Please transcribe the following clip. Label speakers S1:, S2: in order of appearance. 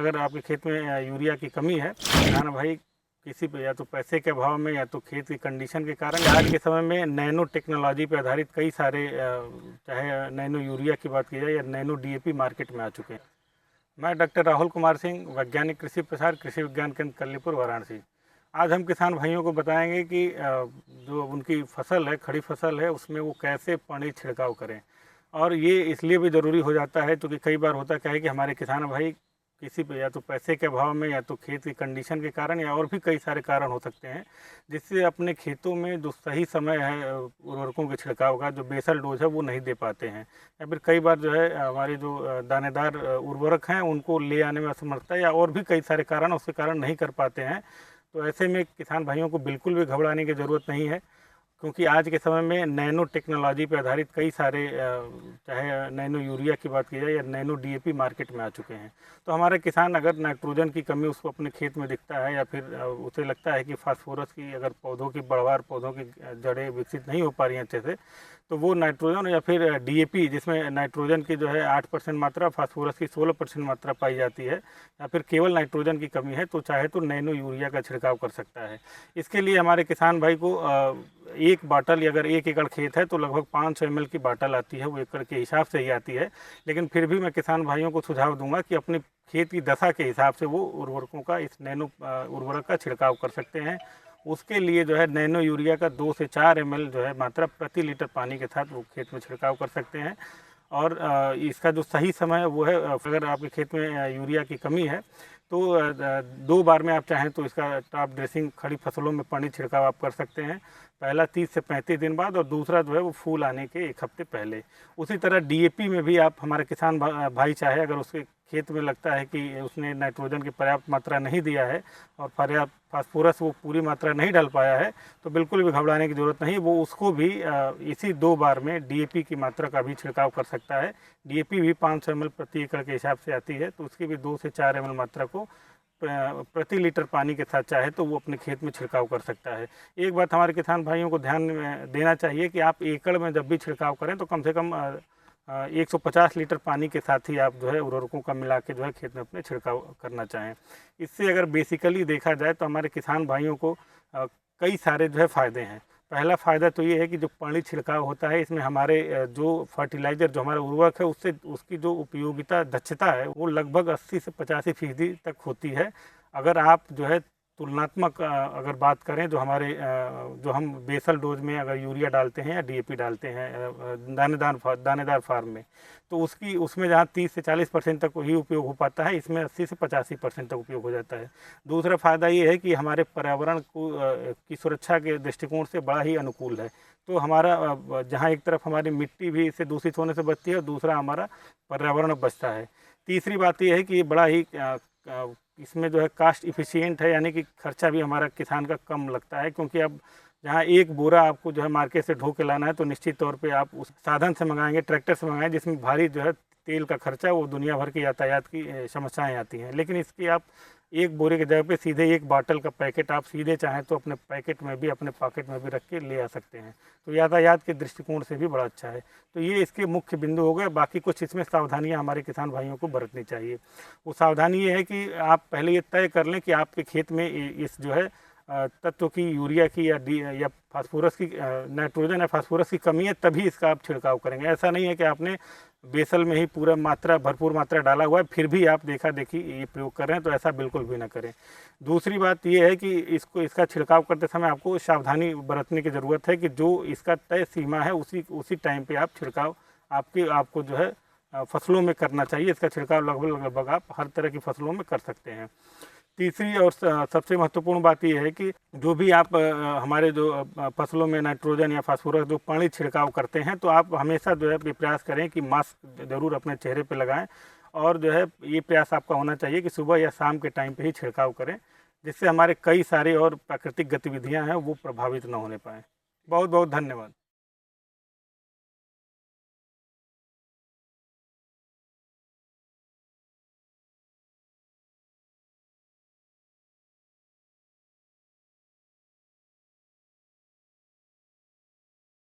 S1: अगर आपके खेत में यूरिया की कमी है, किसान भाई किसी पे या तो पैसे के अभाव में या तो खेत की कंडीशन के कारण आज के समय में नैनो टेक्नोलॉजी पे आधारित कई सारे चाहे नैनो यूरिया की बात की जाए या नैनो डीएपी मार्केट में आ चुके हैं। मैं डॉक्टर राहुल कुमार सिंह, वैज्ञानिक कृषि प्रसार, कृषि विज्ञान केंद्र कल्लीपुर, वाराणसी। आज हम किसान भाइयों को बताएंगे कि जो उनकी फसल है, खड़ी फसल है, उसमें वो कैसे पानी छिड़काव करें। और ये इसलिए भी ज़रूरी हो जाता है क्योंकि कई बार होता क्या है कि हमारे किसान भाई किसी पे या तो पैसे के अभाव में या तो खेत की कंडीशन के कारण या और भी कई सारे कारण हो सकते हैं, जिससे अपने खेतों में जो सही समय है उर्वरकों के छिड़काव का, जो बेसल डोज है, वो नहीं दे पाते हैं, या फिर कई बार जो है हमारे जो दानेदार उर्वरक हैं उनको ले आने में असमर्थता या और भी कई सारे कारण उसके कारण नहीं कर पाते हैं। तो ऐसे में किसान भाइयों को बिल्कुल भी घबराने की ज़रूरत नहीं है, क्योंकि आज के समय में नैनो टेक्नोलॉजी पर आधारित कई सारे चाहे नैनो यूरिया की बात की जाए या नैनो डीएपी मार्केट में आ चुके हैं। तो हमारे किसान अगर नाइट्रोजन की कमी उसको अपने खेत में दिखता है या फिर उसे लगता है कि फास्फोरस की अगर पौधों की बढ़वार, पौधों की जड़ें विकसित नहीं हो पा रही हैं अच्छे से, तो वो नाइट्रोजन या फिर डीएपी, जिसमें नाइट्रोजन की जो है 8% मात्रा, फास्फोरस की 16% मात्रा पाई जाती है, या फिर केवल नाइट्रोजन की कमी है तो चाहे तो नैनो यूरिया का छिड़काव कर सकता है। इसके लिए हमारे किसान भाई को एक बाटल, या अगर 1 एकड़ खेत है तो लगभग 500 ml की बाटल आती है, वो एकड़ के हिसाब से ही आती है। लेकिन फिर भी मैं किसान भाइयों को सुझाव दूंगा कि अपने खेत की दशा के हिसाब से वो उर्वरकों का, इस नैनो उर्वरक का छिड़काव कर सकते हैं। उसके लिए जो है नैनो यूरिया का 2 से 4 ml जो है मात्रा प्रति लीटर पानी के साथ वो खेत में छिड़काव कर सकते हैं। और इसका जो सही समय है वो है, अगर आपके खेत में यूरिया की कमी है तो 2 बार में आप चाहें तो इसका टॉप ड्रेसिंग खड़ी फसलों में पानी छिड़काव आप कर सकते हैं। पहला 30 से 35 दिन बाद और दूसरा जो है वो फूल आने के 1 हफ्ते पहले। उसी तरह डीएपी में भी आप, हमारे किसान भाई चाहे अगर उसके खेत में लगता है कि उसने नाइट्रोजन की पर्याप्त मात्रा नहीं दिया है और पर्याप्त फास्फोरस वो पूरी मात्रा नहीं डाल पाया है, तो बिल्कुल भी घबराने की ज़रूरत नहीं। वो उसको भी इसी 2 बार में डीएपी की मात्रा का भी छिड़काव कर सकता है। डीएपी भी 500 ml प्रति एकड़ के हिसाब से आती है, तो उसकी भी 2 से 4 ml मात्रा को प्रति लीटर पानी के साथ चाहे तो वो अपने खेत में छिड़काव कर सकता है। एक बात हमारे किसान भाइयों को ध्यान में देना चाहिए कि आप एकड़ में जब भी छिड़काव करें तो कम से कम 150 लीटर पानी के साथ ही आप जो है उर्वरकों का मिला के जो है खेत में अपने छिड़काव करना चाहें। इससे अगर बेसिकली देखा जाए तो हमारे किसान भाइयों को कई सारे जो है फ़ायदे हैं। पहला फ़ायदा तो ये है कि जो पानी छिड़काव होता है इसमें हमारे जो फर्टिलाइज़र, जो हमारा उर्वरक है, उससे उसकी जो उपयोगिता दक्षता है वो लगभग 80 से 85% तक होती है। अगर आप जो है तुलनात्मक अगर बात करें, जो हमारे जो हम बेसल डोज में अगर यूरिया डालते हैं या डीएपी डालते हैं दानेदार फार्म में, तो उसमें जहाँ 30 से 40% तक ही उपयोग हो पाता है, इसमें 80 से 85% तक उपयोग हो जाता है। दूसरा फ़ायदा ये है कि हमारे पर्यावरण को की सुरक्षा के दृष्टिकोण से बड़ा ही अनुकूल है। तो हमारा जहाँ एक तरफ हमारी मिट्टी भी इससे दूषित होने से बचती है और दूसरा हमारा पर्यावरण बचता है। तीसरी बात यह है कि ये बड़ा ही इसमें जो है कास्ट इफ़िशियंट है, यानी कि खर्चा भी हमारा किसान का कम लगता है, क्योंकि अब जहाँ एक बोरा आपको जो है मार्केट से ढो के लाना है तो निश्चित तौर पे आप उस साधन से मंगाएंगे, ट्रैक्टर से मंगाएंगे, जिसमें भारी जो है तेल का खर्चा, वो दुनिया भर की यातायात की समस्याएं आती हैं। लेकिन इसकी आप एक बोरे की जगह पे सीधे एक बाटल का पैकेट आप सीधे चाहें तो अपने पैकेट में भी, अपने पॉकेट में भी रख के ले आ सकते हैं। तो यातायात के दृष्टिकोण से भी बड़ा अच्छा है। तो ये इसके मुख्य बिंदु हो गए। बाकी कुछ इसमें सावधानियां हमारे किसान भाइयों को बरतनी चाहिए। वो सावधानी ये है कि आप पहले ये तय कर लें कि आपके खेत में इस जो है तत्व की, यूरिया की या फास्फोरस की, नाइट्रोजन या फास्फोरस की कमी है, तभी इसका आप छिड़काव करेंगे। ऐसा नहीं है कि आपने बेसल में ही पूरा भरपूर मात्रा डाला हुआ है फिर भी आप देखा देखी ये प्रयोग कर रहे हैं, तो ऐसा बिल्कुल भी ना करें। दूसरी बात ये है कि इसका छिड़काव करते समय आपको सावधानी बरतने की ज़रूरत है कि जो इसका तय सीमा है उसी टाइम पे आप छिड़काव आपको जो है फसलों में करना चाहिए। इसका छिड़काव लगभग आप हर तरह की फसलों में कर सकते हैं। तीसरी और सबसे महत्वपूर्ण बात यह है कि जो भी आप हमारे जो फसलों में नाइट्रोजन या फास्फोरस जो पानी छिड़काव करते हैं, तो आप हमेशा जो है प्रयास करें कि मास्क ज़रूर अपने चेहरे पे लगाएं, और जो है ये प्रयास आपका होना चाहिए कि सुबह या शाम के टाइम पे ही छिड़काव करें, जिससे हमारे कई सारे और प्राकृतिक गतिविधियां हैं वो प्रभावित न होने पाएँ। बहुत बहुत धन्यवाद।